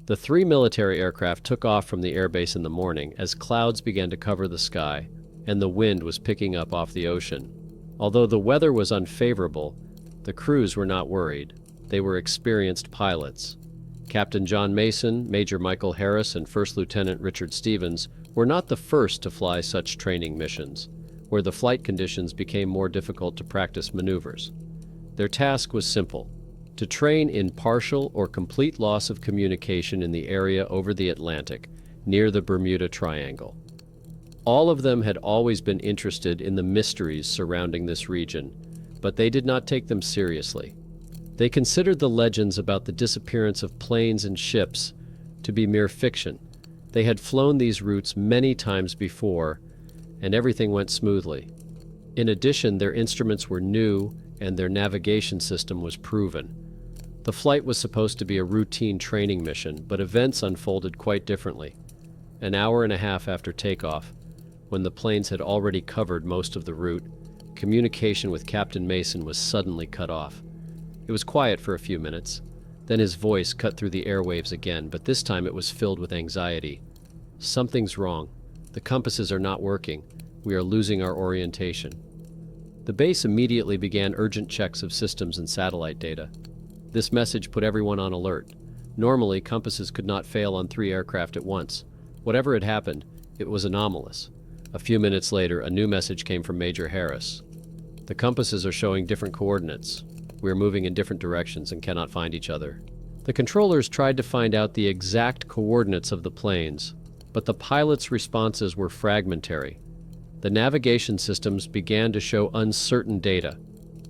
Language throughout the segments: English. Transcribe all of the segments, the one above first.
The three military aircraft took off from the airbase in the morning as clouds began to cover the sky and the wind was picking up off the ocean. Although the weather was unfavorable, the crews were not worried. They were experienced pilots. Captain John Mason, Major Michael Harris, and First Lieutenant Richard Stevens were not the first to fly such training missions, where the flight conditions became more difficult to practice maneuvers. Their task was simple: to train in partial or complete loss of communication in the area over the Atlantic, near the Bermuda Triangle. All of them had always been interested in the mysteries surrounding this region, but they did not take them seriously. They considered the legends about the disappearance of planes and ships to be mere fiction. They had flown these routes many times before, and everything went smoothly. In addition, their instruments were new and their navigation system was proven. The flight was supposed to be a routine training mission, but events unfolded quite differently. An hour and a half after takeoff, when the planes had already covered most of the route, communication with Captain Mason was suddenly cut off. It was quiet for a few minutes. Then his voice cut through the airwaves again, but this time it was filled with anxiety. "Something's wrong. The compasses are not working. We are losing our orientation." The base immediately began urgent checks of systems and satellite data. This message put everyone on alert. Normally, compasses could not fail on 3 aircraft at once. Whatever had happened, it was anomalous. A few minutes later, a new message came from Major Harris. "The compasses are showing different coordinates. We are moving in different directions and cannot find each other." The controllers tried to find out the exact coordinates of the planes, but the pilots' responses were fragmentary. The navigation systems began to show uncertain data,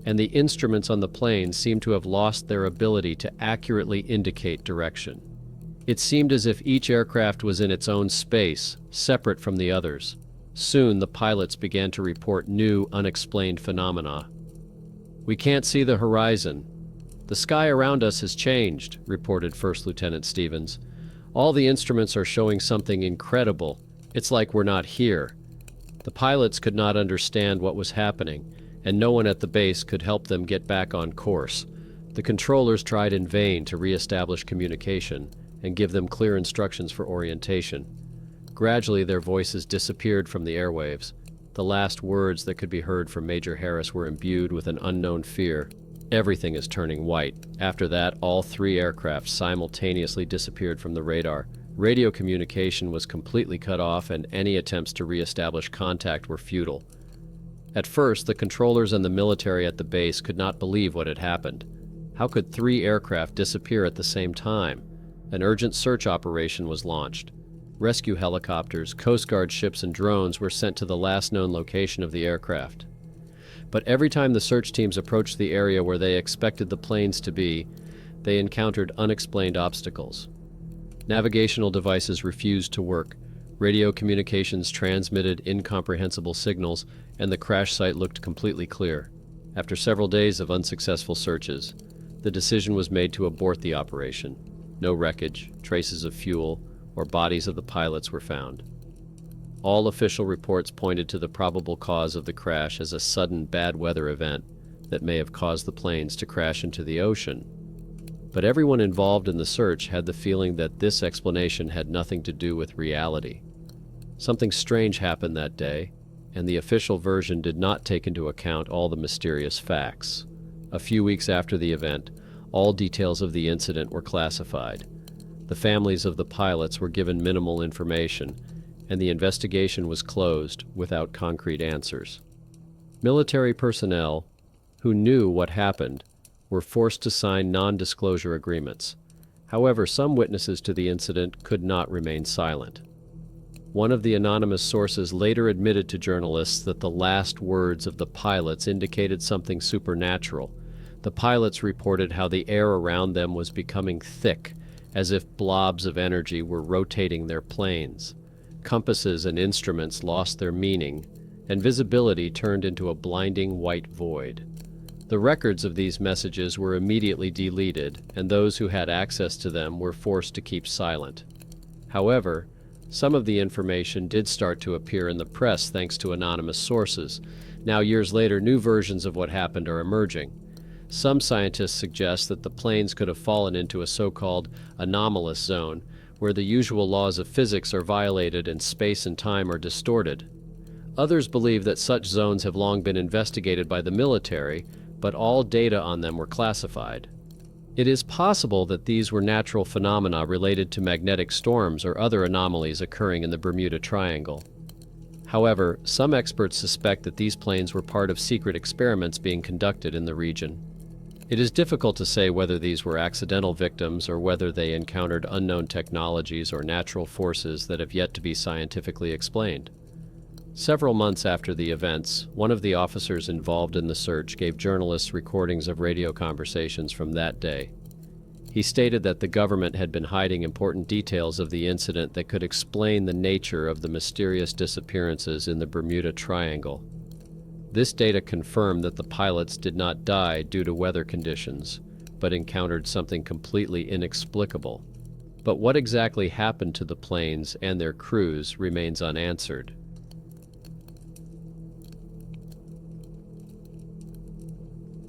and the instruments on the planes seemed to have lost their ability to accurately indicate direction. It seemed as if each aircraft was in its own space, separate from the others. Soon, the pilots began to report new, unexplained phenomena. "We can't see the horizon. The sky around us has changed," reported First Lieutenant Stevens. "All the instruments are showing something incredible. It's like we're not here." The pilots could not understand what was happening, and no one at the base could help them get back on course. The controllers tried in vain to re-establish communication and give them clear instructions for orientation. Gradually, their voices disappeared from the airwaves. The last words that could be heard from Major Harris were imbued with an unknown fear. "Everything is turning white." After that, all 3 aircraft simultaneously disappeared from the radar. Radio communication was completely cut off, and any attempts to re-establish contact were futile. At first, the controllers and the military at the base could not believe what had happened. How could 3 aircraft disappear at the same time? An urgent search operation was launched. Rescue helicopters, Coast Guard ships, and drones were sent to the last known location of the aircraft. But every time the search teams approached the area where they expected the planes to be, they encountered unexplained obstacles. Navigational devices refused to work, radio communications transmitted incomprehensible signals, and the crash site looked completely clear. After several days of unsuccessful searches, the decision was made to abort the operation. No wreckage, traces of fuel, or bodies of the pilots were found. All official reports pointed to the probable cause of the crash as a sudden bad weather event that may have caused the planes to crash into the ocean. But everyone involved in the search had the feeling that this explanation had nothing to do with reality. Something strange happened that day, and the official version did not take into account all the mysterious facts. A few weeks after the event, all details of the incident were classified. The families of the pilots were given minimal information, and the investigation was closed without concrete answers. Military personnel, who knew what happened, were forced to sign non-disclosure agreements. However, some witnesses to the incident could not remain silent. One of the anonymous sources later admitted to journalists that the last words of the pilots indicated something supernatural. The pilots reported how the air around them was becoming thick, as if blobs of energy were rotating their planes. Compasses and instruments lost their meaning, and visibility turned into a blinding white void. The records of these messages were immediately deleted, and those who had access to them were forced to keep silent. However, some of the information did start to appear in the press thanks to anonymous sources. Now, years later, new versions of what happened are emerging. Some scientists suggest that the planes could have fallen into a so-called anomalous zone, where the usual laws of physics are violated and space and time are distorted. Others believe that such zones have long been investigated by the military, but all data on them were classified. It is possible that these were natural phenomena related to magnetic storms or other anomalies occurring in the Bermuda Triangle. However, some experts suspect that these planes were part of secret experiments being conducted in the region. It is difficult to say whether these were accidental victims or whether they encountered unknown technologies or natural forces that have yet to be scientifically explained. Several months after the events, one of the officers involved in the search gave journalists recordings of radio conversations from that day. He stated that the government had been hiding important details of the incident that could explain the nature of the mysterious disappearances in the Bermuda Triangle. This data confirmed that the pilots did not die due to weather conditions, but encountered something completely inexplicable. But what exactly happened to the planes and their crews remains unanswered.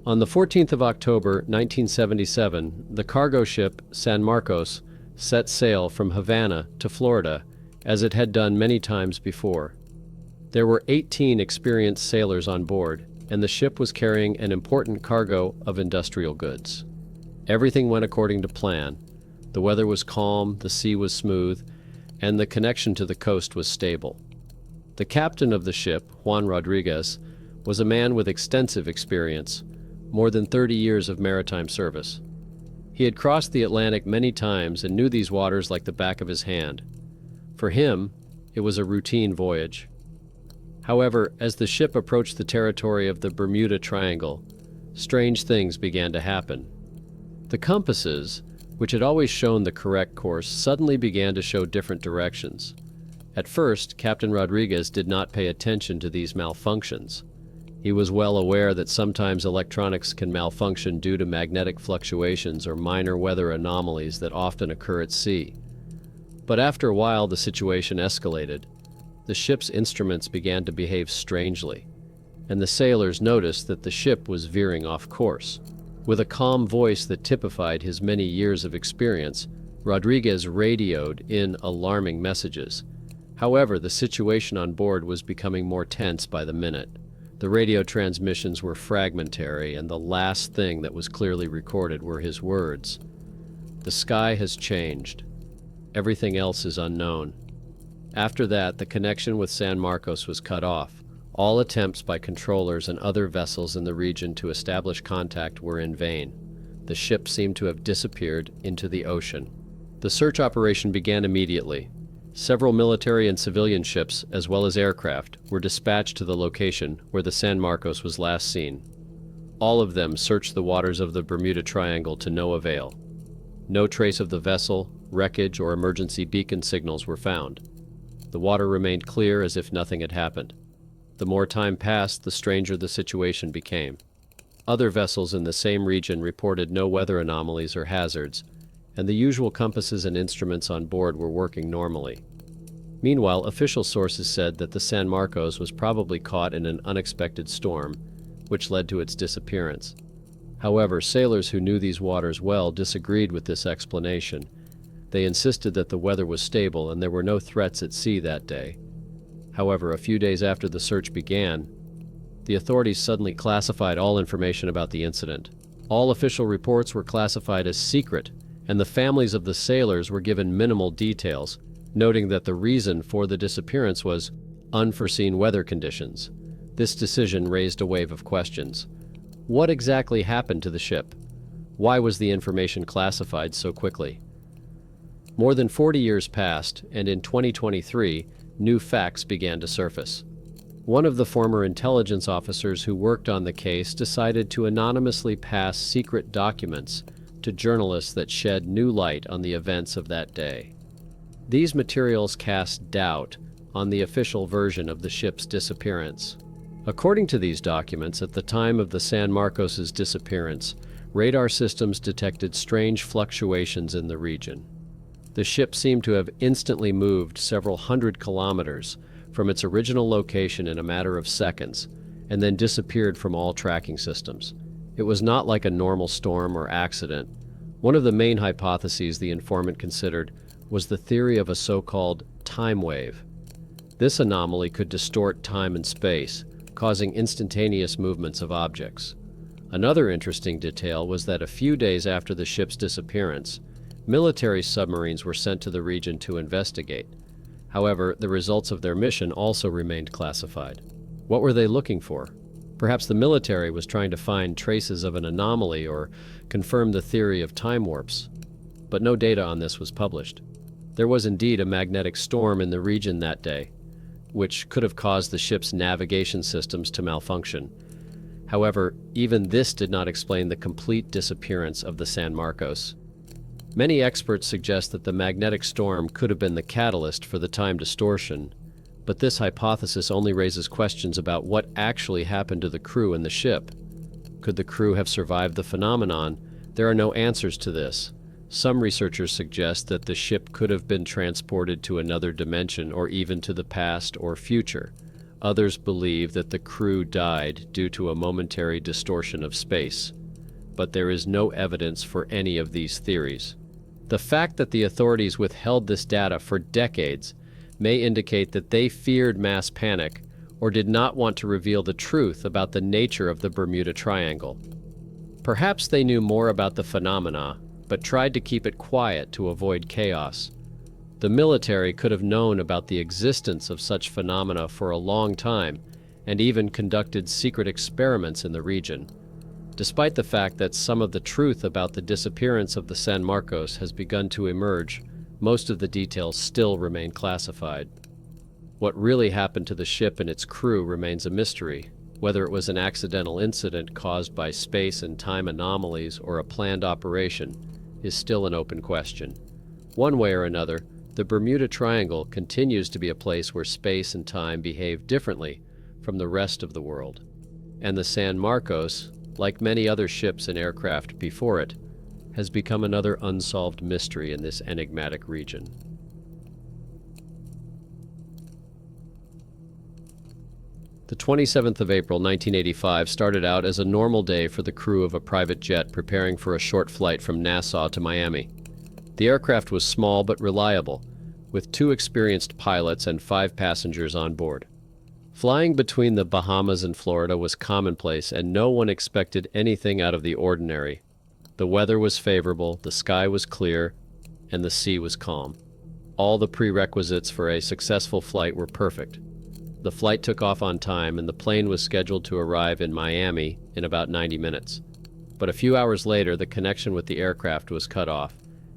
On the 14th of October, 1977, the cargo ship San Marcos set sail from Havana to Florida, as it had done many times before. There were 18 experienced sailors on board, and the ship was carrying an important cargo of industrial goods. Everything went according to plan. The weather was calm, the sea was smooth, and the connection to the coast was stable. The captain of the ship, Juan Rodriguez, was a man with extensive experience, more than 30 years of maritime service. He had crossed the Atlantic many times and knew these waters like the back of his hand. For him, it was a routine voyage. However, as the ship approached the territory of the Bermuda Triangle, strange things began to happen. The compasses, which had always shown the correct course, suddenly began to show different directions. At first, Captain Rodriguez did not pay attention to these malfunctions. He was well aware that sometimes electronics can malfunction due to magnetic fluctuations or minor weather anomalies that often occur at sea. But after a while, the situation escalated. The ship's instruments began to behave strangely, and the sailors noticed that the ship was veering off course. With a calm voice that typified his many years of experience, Rodriguez radioed in alarming messages. However, the situation on board was becoming more tense by the minute. The radio transmissions were fragmentary, and the last thing that was clearly recorded were his words. "The sky has changed. Everything else is unknown." After that, the connection with San Marcos was cut off. All attempts by controllers and other vessels in the region to establish contact were in vain. The ship seemed to have disappeared into the ocean. The search operation began immediately. Several military and civilian ships, as well as aircraft, were dispatched to the location where the San Marcos was last seen. All of them searched the waters of the Bermuda Triangle to no avail. No trace of the vessel, wreckage, or emergency beacon signals were found. The water remained clear as if nothing had happened. The more time passed, the stranger the situation became. Other vessels in the same region reported no weather anomalies or hazards, and the usual compasses and instruments on board were working normally. Meanwhile, official sources said that the San Marcos was probably caught in an unexpected storm, which led to its disappearance. However, sailors who knew these waters well disagreed with this explanation. They insisted that the weather was stable and there were no threats at sea that day. However, a few days after the search began, the authorities suddenly classified all information about the incident. All official reports were classified as secret, and the families of the sailors were given minimal details, noting that the reason for the disappearance was unforeseen weather conditions. This decision raised a wave of questions. What exactly happened to the ship? Why was the information classified so quickly? More than 40 years passed, and in 2023, new facts began to surface. One of the former intelligence officers who worked on the case decided to anonymously pass secret documents to journalists that shed new light on the events of that day. These materials cast doubt on the official version of the ship's disappearance. According to these documents, at the time of the San Marcos's disappearance, radar systems detected strange fluctuations in the region. The ship seemed to have instantly moved several hundred kilometers from its original location in a matter of seconds, and then disappeared from all tracking systems. It was not like a normal storm or accident. One of the main hypotheses the informant considered was the theory of a so-called time wave. This anomaly could distort time and space, causing instantaneous movements of objects. Another interesting detail was that a few days after the ship's disappearance, military submarines were sent to the region to investigate. However, the results of their mission also remained classified. What were they looking for? Perhaps the military was trying to find traces of an anomaly or confirm the theory of time warps. But no data on this was published. There was indeed a magnetic storm in the region that day, which could have caused the ship's navigation systems to malfunction. However, even this did not explain the complete disappearance of the San Marcos. Many experts suggest that the magnetic storm could have been the catalyst for the time distortion, but this hypothesis only raises questions about what actually happened to the crew and the ship. Could the crew have survived the phenomenon? There are no answers to this. Some researchers suggest that the ship could have been transported to another dimension or even to the past or future. Others believe that the crew died due to a momentary distortion of space, but there is no evidence for any of these theories. The fact that the authorities withheld this data for decades may indicate that they feared mass panic or did not want to reveal the truth about the nature of the Bermuda Triangle. Perhaps they knew more about the phenomena, but tried to keep it quiet to avoid chaos. The military could have known about the existence of such phenomena for a long time and even conducted secret experiments in the region. Despite the fact that some of the truth about the disappearance of the San Marcos has begun to emerge, most of the details still remain classified. What really happened to the ship and its crew remains a mystery. Whether it was an accidental incident caused by space and time anomalies or a planned operation is still an open question. One way or another, the Bermuda Triangle continues to be a place where space and time behave differently from the rest of the world. And the San Marcos, like many other ships and aircraft before it, has become another unsolved mystery in this enigmatic region. The 27th of April, 1985 started out as a normal day for the crew of a private jet preparing for a short flight from Nassau to Miami. The aircraft was small but reliable, with 2 experienced pilots and 5 passengers on board. Flying between the Bahamas and Florida was commonplace, and no one expected anything out of the ordinary. The weather was favorable, the sky was clear, and the sea was calm. All the prerequisites for a successful flight were perfect. The flight took off on time, and the plane was scheduled to arrive in Miami in about 90 minutes. But a few hours later, the connection with the aircraft was cut off,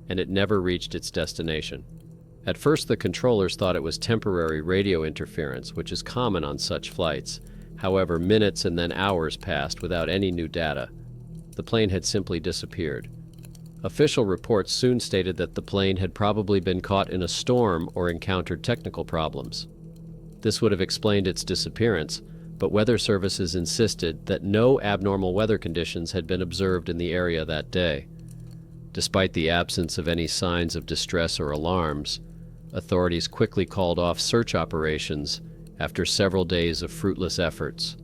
and it never reached its destination. At first, the controllers thought it was temporary radio interference, which is common on such flights. However, minutes and then hours passed without any new data. The plane had simply disappeared. Official reports soon stated that the plane had probably been caught in a storm or encountered technical problems. This would have explained its disappearance, but weather services insisted that no abnormal weather conditions had been observed in the area that day. Despite the absence of any signs of distress or alarms, authorities quickly called off search operations after several days of fruitless efforts.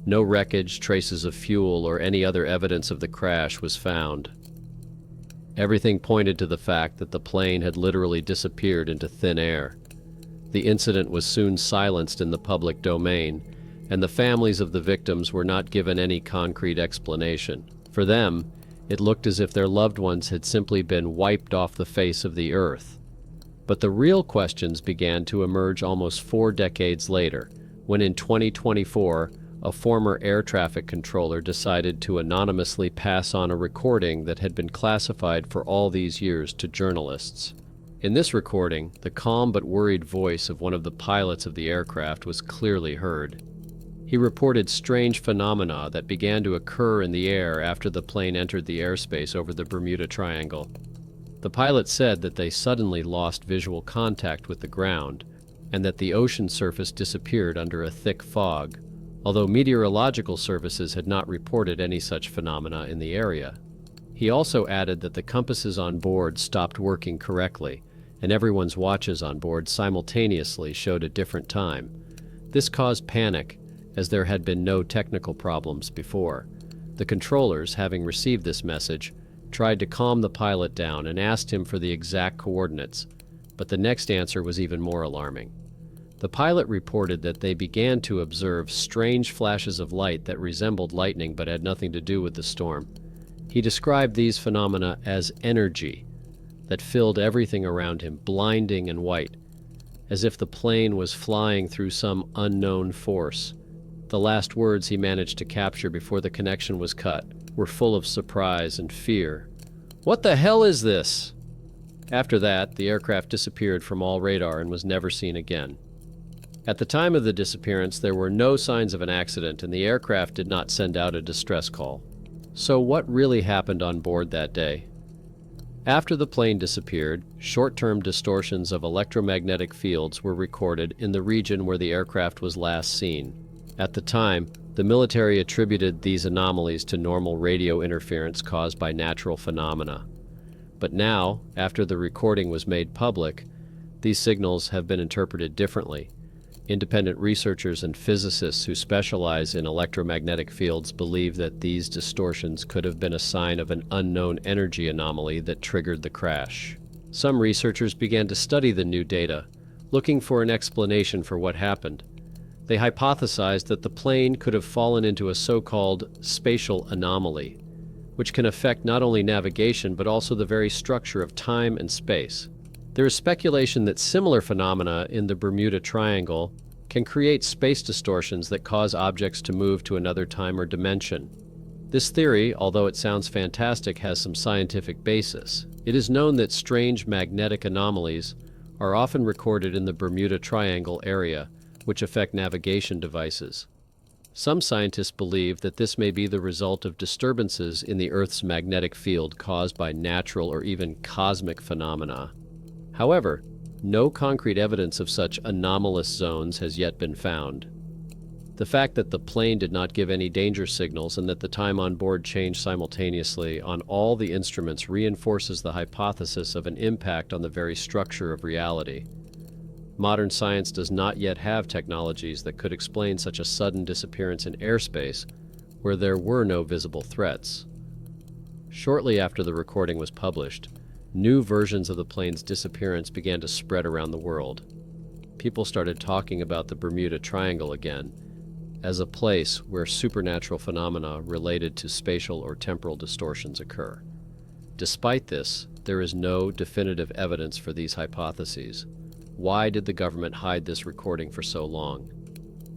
No wreckage, traces of fuel, or any other evidence of the crash was found. Everything pointed to the fact that the plane had literally disappeared into thin air. The incident was soon silenced in the public domain, and the families of the victims were not given any concrete explanation. For them, it looked as if their loved ones had simply been wiped off the face of the earth. But the real questions began to emerge almost 4 decades later, when in 2024, a former air traffic controller decided to anonymously pass on a recording that had been classified for all these years to journalists. In this recording, the calm but worried voice of one of the pilots of the aircraft was clearly heard. He reported strange phenomena that began to occur in the air after the plane entered the airspace over the Bermuda Triangle. The pilot said that they suddenly lost visual contact with the ground, and that the ocean surface disappeared under a thick fog, although meteorological services had not reported any such phenomena in the area. He also added that the compasses on board stopped working correctly, and everyone's watches on board simultaneously showed a different time. This caused panic, as there had been no technical problems before. The controllers, having received this message, tried to calm the pilot down and asked him for the exact coordinates, but the next answer was even more alarming. The pilot reported that they began to observe strange flashes of light that resembled lightning but had nothing to do with the storm. He described these phenomena as energy that filled everything around him, blinding and white, as if the plane was flying through some unknown force. The last words he managed to capture before the connection was cut were full of surprise and fear. "What the hell is this?" After that, the aircraft disappeared from all radar and was never seen again. At the time of the disappearance, there were no signs of an accident, and the aircraft did not send out a distress call. So what really happened on board that day? After the plane disappeared, short-term distortions of electromagnetic fields were recorded in the region where the aircraft was last seen. At the time, the military attributed these anomalies to normal radio interference caused by natural phenomena. But now, after the recording was made public, these signals have been interpreted differently. Independent researchers and physicists who specialize in electromagnetic fields believe that these distortions could have been a sign of an unknown energy anomaly that triggered the crash. Some researchers began to study the new data, looking for an explanation for what happened. They hypothesized that the plane could have fallen into a so-called spatial anomaly, which can affect not only navigation but also the very structure of time and space. There is speculation that similar phenomena in the Bermuda Triangle can create space distortions that cause objects to move to another time or dimension. This theory, although it sounds fantastic, has some scientific basis. It is known that strange magnetic anomalies are often recorded in the Bermuda Triangle area, which affect navigation devices. Some scientists believe that this may be the result of disturbances in the Earth's magnetic field caused by natural or even cosmic phenomena. However, no concrete evidence of such anomalous zones has yet been found. The fact that the plane did not give any danger signals and that the time on board changed simultaneously on all the instruments reinforces the hypothesis of an impact on the very structure of reality. Modern science does not yet have technologies that could explain such a sudden disappearance in airspace where there were no visible threats. Shortly after the recording was published, new versions of the plane's disappearance began to spread around the world. People started talking about the Bermuda Triangle again as a place where supernatural phenomena related to spatial or temporal distortions occur. Despite this, there is no definitive evidence for these hypotheses. Why did the government hide this recording for so long?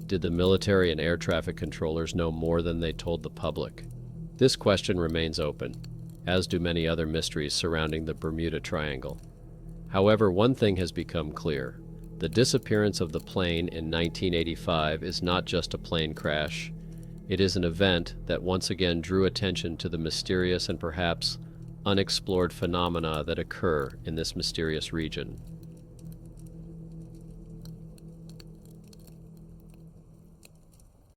Did the military and air traffic controllers know more than they told the public? This question remains open, as do many other mysteries surrounding the Bermuda Triangle. However, one thing has become clear. The disappearance of the plane in 1985 is not just a plane crash. It is an event that once again drew attention to the mysterious and perhaps unexplored phenomena that occur in this mysterious region.